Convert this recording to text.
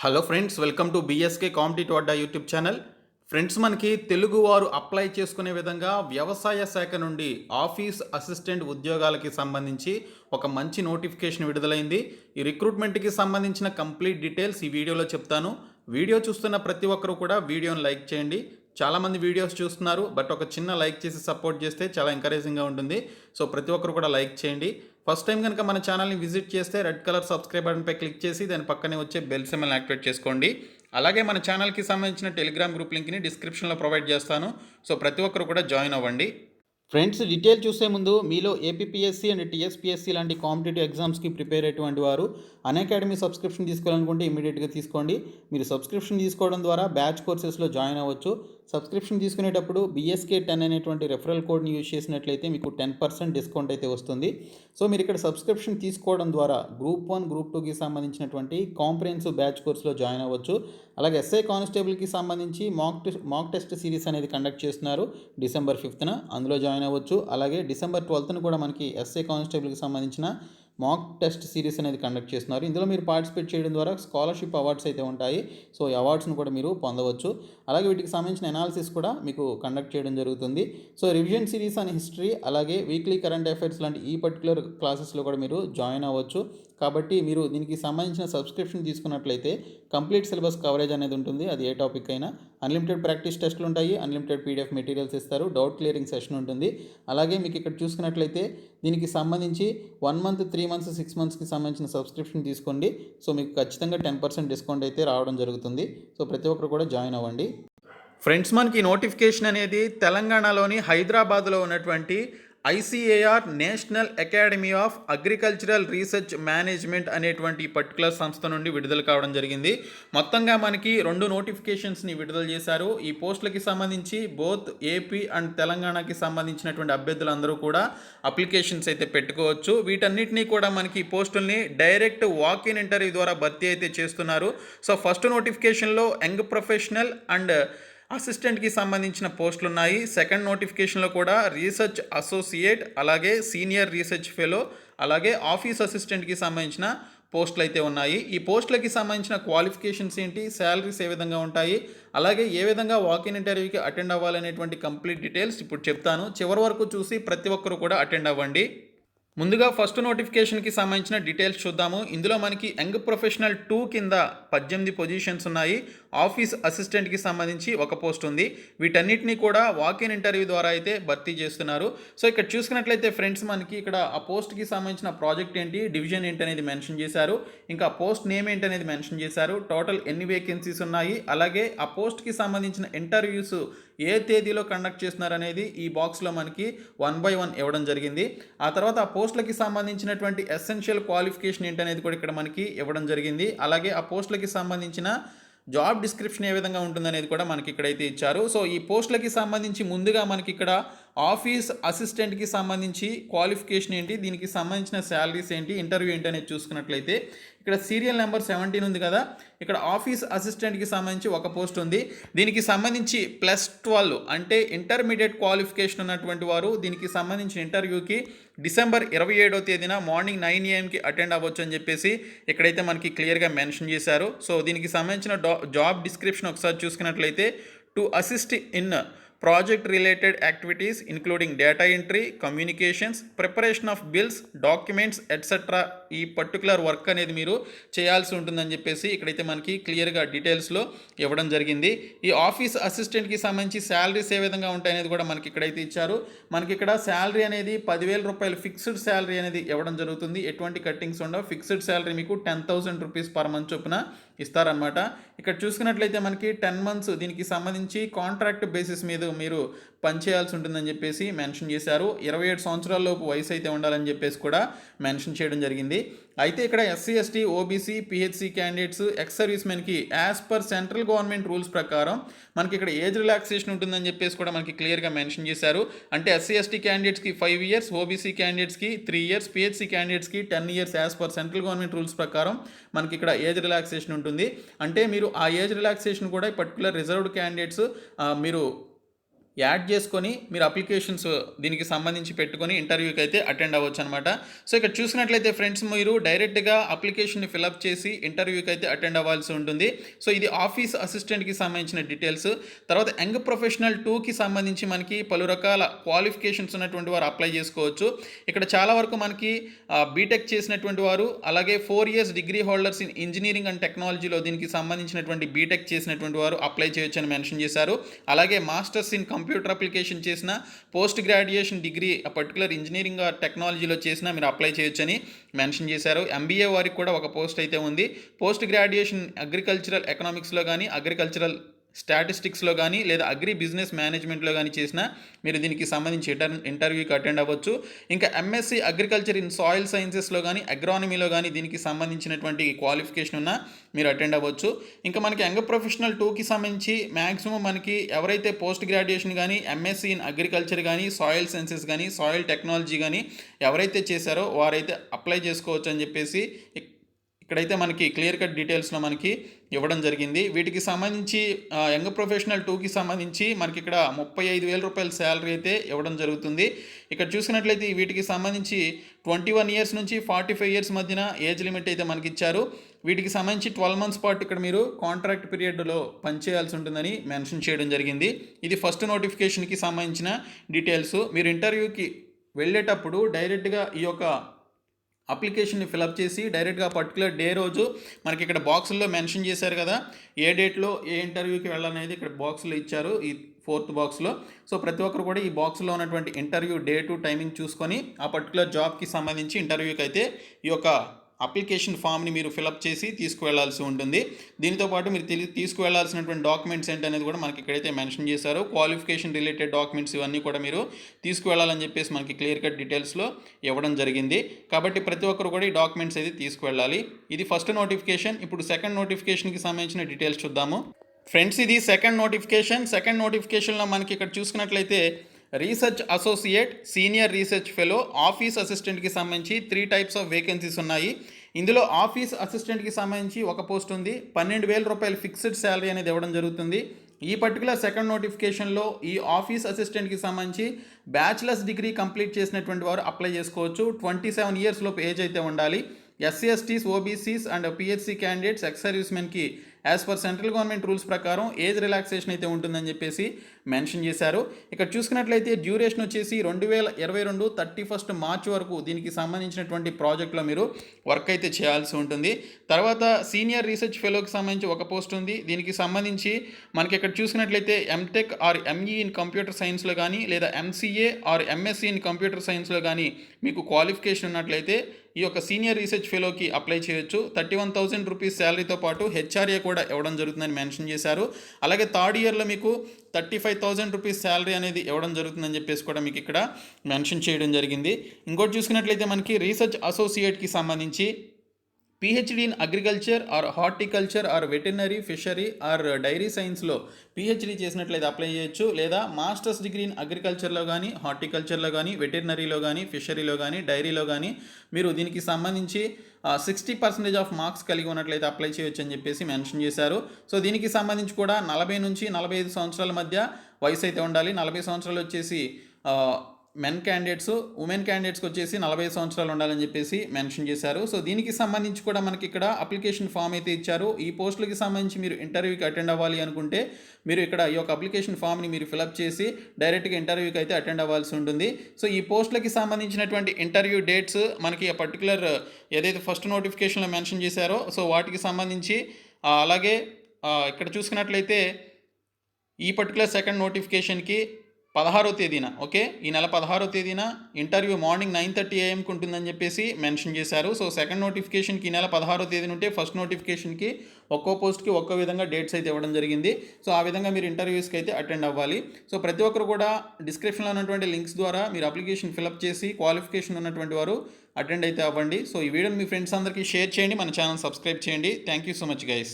Hello friends, welcome to BSK competitive Adda YouTube channel. Friends, మనకి తెలుగువారు apply చేసుకునే విధంగా వ్యవసాయ శాఖ నుండి ఆఫీస్ అసిస్టెంట్ ఉద్యోగాలకి సంబంధించి ఒక మంచి నోటిఫికేషన్ విడుదలైంది. ఈ రిక్రూట్మెంట్కి సంబంధించిన కంప్లీట్ డీటెయిల్స్ ఈ వీడియోలో చెప్తాను. వీడియో చూస్తున్న ప్రతి ఒక్కరు కూడా వీడియోని లైక్ చేయండి. చాలామంది వీడియోస్ చూస్తున్నారు, బట్ ఒక చిన్న లైక్ చేసి సపోర్ట్ చేస్తే చాలా ఎంకరేజింగ్గా ఉంటుంది. సో ప్రతి ఒక్కరు కూడా లైక్ చేయండి. ఫస్ట్ టైం కనుక మన ఛానల్ని విజిట్ చేస్తే రెడ్ కలర్ సబ్స్క్రైబ్ బటన్పై క్లిక్ చేసి దాని పక్కనే వచ్చే బెల్ సింబల్ని యాక్టివేట్ చేసుకోండి. అలాగే మన ఛానల్కి సంబంధించిన టెలిగ్రామ్ గ్రూప్ లింక్ని డిస్క్రిప్షన్లో ప్రొవైడ్ చేస్తాను. సో ప్రతి ఒక్కరు కూడా జాయిన్ అవ్వండి. ఫ్రెండ్స్, డీటెయిల్ చూసే ముందు మీలో ఏపీపీఎస్సీ అండ్ టీఎస్పీఎస్సీ లాంటి కాంపిటేటివ్ ఎగ్జామ్స్కి ప్రిపేర్ అయ్యేటువంటి వారు అన్అకాడమీ సబ్స్క్రిప్షన్ తీసుకోవాలనుకుంటే ఇమీడియట్గా తీసుకోండి. మీరు సబ్స్క్రిప్షన్ తీసుకోవడం ద్వారా బ్యాచ్ కోర్సెస్లో జాయిన్ అవ్వచ్చు. సబ్స్క్రిప్షన్ తీసుకునేటప్పుడు BSK10 అనేటువంటి రెఫరల్ కోడ్ని యూజ్ చేసినట్లయితే మీకు 10% డిస్కౌంట్ అయితే వస్తుంది. సో మీరు ఇక్కడ సబ్స్క్రిప్షన్ తీసుకోవడం ద్వారా గ్రూప్ 1, గ్రూప్ 2కి సంబంధించినటువంటి కాంప్రిహెన్సివ్ బ్యాచ్ కోర్సులో జాయిన్ అవ్వచ్చు. అలాగే ఎస్ఐ కానిస్టేబుల్కి సంబంధించి మాక్ టెస్ట్ సిరీస్ అనేది కండక్ట్ చేస్తున్నారు December 5th. అందులో జాయిన్ అవ్వచ్చు. అలాగే December 12th కూడా మనకి ఎస్ఐ కానిస్టేబుల్కి సంబంధించిన మాక్ టెస్ట్ సిరీస్ అనేది కండక్ట్ చేస్తున్నారు. ఇందులో మీరు పార్టిసిపేట్ చేయడం ద్వారా స్కాలర్షిప్ అవార్డ్స్ అయితే ఉంటాయి. సో ఈ అవార్డ్స్ను కూడా మీరు పొందవచ్చు. అలాగే వీటికి సంబంధించిన అనాలిసిస్ కూడా మీకు కండక్ట్ చేయడం జరుగుతుంది. So revision series and history, అలాగే వీక్లీ కరెంట్ అఫైర్స్ లాంటి ఈ పర్టికులర్ క్లాసెస్లో కూడా మీరు జాయిన్ అవ్వచ్చు. కాబట్టి మీరు దీనికి సంబంధించిన సబ్స్క్రిప్షన్ తీసుకున్నట్లయితే కంప్లీట్ సిలబస్ కవరేజ్ అనేది ఉంటుంది. అది ఏ టాపిక్ అయినా అన్లిమిటెడ్ ప్రాక్టీస్ టెస్టులు ఉంటాయి, అన్లిమిటెడ్ PDF మెటీరియల్స్ ఇస్తారు, డౌట్ క్లియరింగ్ సెషన్ ఉంటుంది. అలాగే మీకు ఇక్కడ చూసుకున్నట్లయితే దీనికి సంబంధించి 1 month, 3 months, 6 monthsకి సంబంధించిన సబ్స్క్రిప్షన్ తీసుకోండి. సో మీకు ఖచ్చితంగా 10% డిస్కౌంట్ అయితే రావడం జరుగుతుంది. సో ప్రతి ఒక్కరు కూడా జాయిన్ అవ్వండి. ఫ్రెండ్స్, మనకి నోటిఫికేషన్ అనేది తెలంగాణలోని హైదరాబాద్లో ఉన్నటువంటి ICAR national academy of agricultural research management అనేటువంటి పర్టికులర్ సంస్థ నుండి విడుదల కావడం జరిగింది. మొత్తంగా మనకి 2 నోటిఫికేషన్స్ని విడుదల చేశారు. ఈ పోస్టులకి సంబంధించి బోత్ ఏపీ అండ్ తెలంగాణకి సంబంధించినటువంటి అభ్యర్థులందరూ కూడా అప్లికేషన్స్ అయితే పెట్టుకోవచ్చు. వీటన్నిటినీ కూడా మనకి ఈ పోస్టుల్ని డైరెక్ట్ వాక్-ఇన్ ఇంటర్వ్యూ ద్వారా భర్తీ అయితే చేస్తున్నారు. సో ఫస్ట్ నోటిఫికేషన్లో యంగ్ ప్రొఫెషనల్ అండ్ అసిస్టెంట్కి సంబంధించిన పోస్టులు ఉన్నాయి. సెకండ్ నోటిఫికేషన్లో కూడా రీసెర్చ్ అసోసియేట్, అలాగే సీనియర్ రీసెర్చ్ ఫెలో, అలాగే ఆఫీస్ అసిస్టెంట్కి సంబంధించిన పోస్టులు అయితే ఉన్నాయి. ఈ పోస్టులకి సంబంధించిన క్వాలిఫికేషన్స్ ఏంటి, శాలరీస్ ఏ విధంగా ఉంటాయి, అలాగే ఏ విధంగా వాక్-ఇన్ ఇంటర్వ్యూకి అటెండ్ అవ్వాలనేటువంటి కంప్లీట్ డీటెయిల్స్ ఇప్పుడు చెప్తాను. చివరి వరకు చూసి ప్రతి ఒక్కరు కూడా అటెండ్ అవ్వండి. ముందుగా ఫస్ట్ నోటిఫికేషన్కి సంబంధించిన డీటెయిల్స్ చూద్దాము. ఇందులో మనకి యంగ్ ప్రొఫెషనల్ 2 కింద 18 పొజిషన్స్ ఉన్నాయి. ఆఫీస్ అసిస్టెంట్కి సంబంధించి ఒక పోస్ట్ ఉంది. వీటన్నిటిని కూడా వాక్-ఇన్ ఇంటర్వ్యూ ద్వారా అయితే భర్తీ చేస్తున్నారు. సో ఇక్కడ చూసుకున్నట్లయితే ఫ్రెండ్స్, మనకి ఇక్కడ ఆ పోస్ట్కి సంబంధించిన ప్రాజెక్ట్ ఏంటి, డివిజన్ ఏంటి అనేది మెన్షన్ చేశారు. ఇంకా పోస్ట్ నేమ్ ఏంటి అనేది మెన్షన్ చేశారు. టోటల్ ఎన్ని వేకెన్సీస్ ఉన్నాయి, అలాగే ఆ పోస్ట్కి సంబంధించిన ఇంటర్వ్యూస్ ఏ తేదీలో కండక్ట్ చేస్తున్నారు అనేది ఈ బాక్స్లో మనకి 1 by 1 ఇవ్వడం జరిగింది. ఆ తర్వాత ఆ పోస్టులకి సంబంధించినటువంటి ఎసెన్షియల్ క్వాలిఫికేషన్ ఏంటనేది కూడా ఇక్కడ మనకి ఇవ్వడం జరిగింది. అలాగే ఆ పోస్టులకి సంబంధించిన జాబ్ డిస్క్రిప్షన్ ఏ విధంగా ఉంటుందనేది కూడా మనకి ఇక్కడైతే ఇచ్చారు. సో ఈ పోస్టులకి సంబంధించి ముందుగా మనకి ఇక్కడ ఆఫీస్ అసిస్టెంట్కి సంబంధించి క్వాలిఫికేషన్ ఏంటి, దీనికి సంబంధించిన శాలరీస్ ఏంటి, ఇంటర్వ్యూ ఏంటి అనేది చూసుకున్నట్లయితే ఇక్కడ సీరియల్ నెంబర్ 17 ఉంది కదా, ఇక్కడ ఆఫీస్ అసిస్టెంట్కి సంబంధించి ఒక పోస్ట్ ఉంది. దీనికి సంబంధించి +12 అంటే ఇంటర్మీడియట్ క్వాలిఫికేషన్ ఉన్నటువంటి వారు దీనికి సంబంధించిన ఇంటర్వ్యూకి December 27వ తేదీన మార్నింగ్ 9 AM అటెండ్ అవ్వచ్చు అని చెప్పేసి ఇక్కడైతే మనకి క్లియర్గా మెన్షన్ చేశారు. సో దీనికి సంబంధించిన జాబ్ డిస్క్రిప్షన్ ఒకసారి చూసుకున్నట్లయితే to assist in project related activities including data entry, communications, preparation of bills, documents, etc. ఈ పర్టికులర్ వర్క్ అనేది మీరు చేయాల్సి ఉంటుందని చెప్పేసి ఇక్కడైతే మనకి క్లియర్గా డీటెయిల్స్లో ఇవ్వడం జరిగింది. ఈ ఆఫీస్ అసిస్టెంట్కి సంబంధించి శాలరీస్ ఏ విధంగా ఉంటాయనేది కూడా మనకి ఇక్కడైతే ఇచ్చారు. మనకి ఇక్కడ శాలరీ అనేది 10,000 రూపాయలు ఫిక్స్డ్ శాలరీ అనేది ఇవ్వడం జరుగుతుంది. ఎటువంటి కట్టింగ్స్ ఉండవు. ఫిక్స్డ్ శాలరీ మీకు 10,000 రూపీస్ పర్ మంత్ చొప్పున ఇస్తారనమాట. ఇక్కడ చూసుకున్నట్లయితే మనకి 10 months దీనికి సంబంధించి కాంట్రాక్ట్ బేసిస్ మీద మీరు పనిచేయాల్సి ఉంటుందని చెప్పేసి మెన్షన్ చేశారు. 27 సంవత్సరాలలోపు వయసు అయితే ఉండాలని చెప్పేసి కూడా మెన్షన్ చేయడం జరిగింది. అయితే ఇక్కడ SC, ST, OBC, PHC candidates, ex service మెన్కి as per central government rules ప్రకారం మనకి ఇక్కడ ఏజ్ రిలాక్సేషన్ ఉంటుందని చెప్పేసి కూడా మనకి క్లియర్గా మెన్షన్ చేశారు. అంటే SC, ST క్యాండిడేట్స్కి 5 years, OBC క్యాండిడేట్స్కి 3 years, PHC క్యాండిడేట్స్కి 10 years as per central government rules ప్రకారం మనకి ఇక్కడ ఏజ్ రిలాక్సేషన్ ఉంటుంది. అంటే మీరు ఆ ఏజ్ రిలాక్సేషన్ కూడా పర్టికులర్ రిజర్వ్డ్ క్యాండిడేట్స్ మీరు యాడ్ చేసుకొని మీరు అప్లికేషన్స్ దీనికి సంబంధించి పెట్టుకొని ఇంటర్వ్యూకి అయితే అటెండ్ అవ్వచ్చు అనమాట. సో ఇక్కడ చూసినట్లయితే ఫ్రెండ్స్, మీరు డైరెక్ట్గా అప్లికేషన్ని ఫిలప్ చేసి ఇంటర్వ్యూకి అయితే అటెండ్ అవ్వాల్సి ఉంటుంది. సో ఇది ఆఫీస్ అసిస్టెంట్కి సంబంధించిన డీటెయిల్స్. తర్వాత యంగ్ ప్రొఫెషనల్ 2కి సంబంధించి మనకి పలు రకాల క్వాలిఫికేషన్స్ ఉన్నటువంటి వారు అప్లై చేసుకోవచ్చు. ఇక్కడ చాలా వరకు మనకి బీటెక్ చేసినటువంటి వారు, అలాగే 4 years degree holders in engineering and టెక్నాలజీలో దీనికి సంబంధించినటువంటి బీటెక్ చేసినటువంటి వారు అప్లై చేయొచ్చు అని మెన్షన్ చేశారు. అలాగే మాస్టర్స్ ఇన్ కంప్యూటర్ అప్లికేషన్ చేసిన, post graduation degree particular engineering or టెక్నాలజీలో చేసినా మీరు అప్లై చేయొచ్చని మెన్షన్ చేశారు. ఎంబీఏ వారికి కూడా ఒక పోస్ట్ అయితే ఉంది. పోస్ట్ గ్రాడ్యుయేషన్ అగ్రికల్చరల్ ఎకనామిక్స్లో కానీ, అగ్రికల్చరల్ స్టాటిస్టిక్స్లో కానీ, లేదా అగ్రి బిజినెస్ మేనేజ్మెంట్లో కానీ చేసినా మీరు దీనికి సంబంధించి ఇంటర్వ్యూకి అటెండ్ అవ్వచ్చు. ఇంకా ఎంఎస్సి అగ్రికల్చర్ ఇన్ సాయిల్ సైన్సెస్లో కానీ, అగ్రానమీలో కానీ దీనికి సంబంధించినటువంటి క్వాలిఫికేషన్ ఉన్న మీరు అటెండ్ అవ్వచ్చు. ఇంకా మనకి యంగ్ ప్రొఫెషనల్ 2కి సంబంధించి మ్యాక్సిమం మనకి ఎవరైతే పోస్ట్ గ్రాడ్యుయేషన్ కానీ, ఎంఎస్సి ఇన్ అగ్రికల్చర్ కానీ, సాయిల్ సైన్సెస్ కానీ, సాయిల్ టెక్నాలజీ కానీ ఎవరైతే చేశారో వారైతే అప్లై చేసుకోవచ్చు అని చెప్పేసి ఇక్కడైతే మనకి క్లియర్ కట్ డీటెయిల్స్లో మనకి ఇవ్వడం జరిగింది. వీటికి సంబంధించి యంగ్ ప్రొఫెషనల్ 2కి సంబంధించి మనకి ఇక్కడ 35,000 రూపాయల శాలరీ అయితే ఇవ్వడం జరుగుతుంది. ఇక్కడ చూసినట్లయితే వీటికి సంబంధించి 21 years నుంచి 45 years మధ్యన ఏజ్ లిమిట్ అయితే మనకి ఇచ్చారు. వీటికి సంబంధించి 12 months పాటు ఇక్కడ మీరు కాంట్రాక్ట్ పీరియడ్లో పనిచేయాల్సి ఉంటుందని మెన్షన్ చేయడం జరిగింది. ఇది ఫస్ట్ నోటిఫికేషన్కి సంబంధించిన డీటెయిల్స్. మీరు ఇంటర్వ్యూకి వెళ్ళేటప్పుడు డైరెక్ట్గా ఈ యొక్క అప్లికేషన్ని ఫిలప్ చేసి డైరెక్ట్గా పర్టికులర్ డే రోజు మనకి ఇక్కడ బాక్సుల్లో మెన్షన్ చేశారు కదా, ఏ డేట్లో ఏ ఇంటర్వ్యూకి వెళ్ళాలనేది ఇక్కడ బాక్స్లో ఇచ్చారు, ఈ 4th బాక్స్లో. సో ప్రతి ఒక్కరు కూడా ఈ బాక్స్లో ఉన్నటువంటి ఇంటర్వ్యూ డేటు టైమింగ్ చూసుకొని ఆ పర్టికులర్ జాబ్కి సంబంధించి ఇంటర్వ్యూకి అయితే ఈ యొక్క అప్లికేషన్ ఫామ్ని మీరు ఫిలప్ చేసి తీసుకువెళ్లాల్సి ఉంటుంది. దీంతో పాటు మీరు తీసుకువెళ్లాల్సినటువంటి డాక్యుమెంట్స్ ఏంటనేది కూడా మనకి ఇక్కడైతే మెన్షన్ చేశారు. క్వాలిఫికేషన్ రిలేటెడ్ డాక్యుమెంట్స్ ఇవన్నీ కూడా మీరు తీసుకువెళ్లాలని చెప్పేసి మనకి క్లియర్ కట్ డీటెయిల్స్లో ఇవ్వడం జరిగింది. కాబట్టి ప్రతి ఒక్కరు కూడా ఈ డాక్యుమెంట్స్ అయితే తీసుకువెళ్ళాలి. ఇది ఫస్ట్ నోటిఫికేషన్. ఇప్పుడు సెకండ్ నోటిఫికేషన్కి సంబంధించిన డీటెయిల్స్ చూద్దాము. ఫ్రెండ్స్, ఇది సెకండ్ నోటిఫికేషన్లో మనకి ఇక్కడ చూసుకున్నట్లయితే research associate, senior research fellow, office అసిస్టెంట్కి సంబంధించి 3 types ఆఫ్ వేకెన్సీస్ ఉన్నాయి. ఇందులో ఆఫీస్ అసిస్టెంట్కి సంబంధించి ఒక పోస్ట్ ఉంది. 12,000 రూపాయలు ఫిక్స్డ్ శాలరీ అనేది ఇవ్వడం జరుగుతుంది. ఈ పర్టికులర్ సెకండ్ నోటిఫికేషన్లో ఈ ఆఫీస్ అసిస్టెంట్కి సంబంధించి బ్యాచిలర్స్ డిగ్రీ కంప్లీట్ చేసినటువంటి వారు అప్లై చేసుకోవచ్చు. 27 years లోపు ఏజ్ అయితే ఉండాలి. SC STs, OBCs and PHC candidates, ex సర్వీస్మెన్కి as per central government rules ప్రకారం ఏజ్ రిలాక్సేషన్ అయితే ఉంటుందని చెప్పేసి మెన్షన్ చేశారు. ఇక్కడ చూసుకున్నట్లయితే డ్యూరేషన్ వచ్చేసి 2022 31st March వరకు దీనికి సంబంధించినటువంటి ప్రాజెక్ట్లో మీరు వర్క్ అయితే చేయాల్సి ఉంటుంది. తర్వాత సీనియర్ రీసెర్చ్ ఫెలోకి సంబంధించి ఒక పోస్ట్ ఉంది. దీనికి సంబంధించి మనకి ఇక్కడ చూసుకున్నట్లయితే MTech or ME in computer సైన్స్లో కానీ, లేదా MCA or MSc in computer సైన్స్లో కానీ మీకు క్వాలిఫికేషన్ ఉన్నట్లయితే ఈ యొక్క సీనియర్ రీసెర్చ్ ఫెలోకి అప్లై చేయొచ్చు. 31,000 రూపీస్ శాలరీతో పాటు హెచ్ఆర్ఏ కూడా ఇవ్వడం జరుగుతుందని మెన్షన్ చేశారు. అలాగే థర్డ్ ఇయర్లో మీకు 35,000 రూపీస్ శాలరీ అనేది ఇవ్వడం జరుగుతుందని చెప్పేసి కూడా మీకు ఇక్కడ మెన్షన్ చేయడం జరిగింది. ఇంకోటి చూసుకున్నట్లయితే మనకి రీసెర్చ్ అసోసియేట్కి సంబంధించి PhD in agriculture or horticulture or veterinary, fishery or dairy సైన్స్లో పిహెచ్డి చేసినట్లయితే అప్లై చేయొచ్చు. లేదా మాస్టర్స్ డిగ్రీ ఇన్ అగ్రికల్చర్లో కానీ, హార్టికల్చర్లో కానీ, వెటర్నరీలో కానీ, ఫిషరీలో కానీ, డైరీలో కానీ మీరు దీనికి సంబంధించి 60% ఆఫ్ మార్క్స్ కలిగి ఉన్నట్లయితే అప్లై చేయొచ్చు అని చెప్పేసి మెన్షన్ చేశారు. సో దీనికి సంబంధించి కూడా 40 నుంచి 45 సంవత్సరాల మధ్య వయసు అయితే ఉండాలి. 40 సంవత్సరాలు వచ్చేసి మెన్ క్యాండిడేట్స్, ఉమెన్ క్యాండిడేట్స్కి వచ్చేసి 45 సంవత్సరాలు ఉండాలని చెప్పేసి మెన్షన్ చేశారు. సో దీనికి సంబంధించి కూడా మనకి ఇక్కడ అప్లికేషన్ ఫామ్ అయితే ఇచ్చారు. ఈ పోస్టులకి సంబంధించి మీరు ఇంటర్వ్యూకి అటెండ్ అవ్వాలి అనుకుంటే మీరు ఇక్కడ ఈ యొక్క అప్లికేషన్ ఫామ్ని మీరు ఫిలప్ చేసి డైరెక్ట్గా ఇంటర్వ్యూకి అయితే అటెండ్ అవ్వాల్సి ఉంటుంది. సో ఈ పోస్టులకి సంబంధించినటువంటి ఇంటర్వ్యూ డేట్స్ మనకి ఆ పర్టికులర్ ఏదైతే ఫస్ట్ నోటిఫికేషన్లో మెన్షన్ చేశారో సో వాటికి సంబంధించి అలాగే ఇక్కడ చూసుకున్నట్లయితే ఈ పర్టికులర్ సెకండ్ నోటిఫికేషన్కి 16వ తేదీన ఈ నెల 16వ తేదీన ఇంటర్వ్యూ మార్నింగ్ 9:30 AM ఉంటుందని చెప్పేసి మెన్షన్ చేశారు. సో సెకండ్ నోటిఫికేషన్కి ఈ నెల 16వ తేదీన ఉంటే ఫస్ట్ నోటిఫికేషన్కి ఒక్కో పోస్ట్కి ఒక్కో విధంగా డేట్స్ అయితే ఇవ్వడం జరిగింది. సో ఆ విధంగా మీరు ఇంటర్వ్యూస్కి అయితే అటెండ్ అవ్వాలి. సో ప్రతి ఒక్కరు కూడా డిస్క్రిప్షన్లో ఉన్నటువంటి లింక్స్ ద్వారా మీరు అప్లికేషన్ ఫిలప్ చేసి క్వాలిఫికేషన్ ఉన్నటువంటి వారు అటెండ్ అయితే అవ్వండి. సో ఈ వీడియోని మీ ఫ్రెండ్స్ అందరికీ షేర్ చేయండి, మన ఛానల్ సబ్స్క్రైబ్ చేయండి. Thank you so much guys.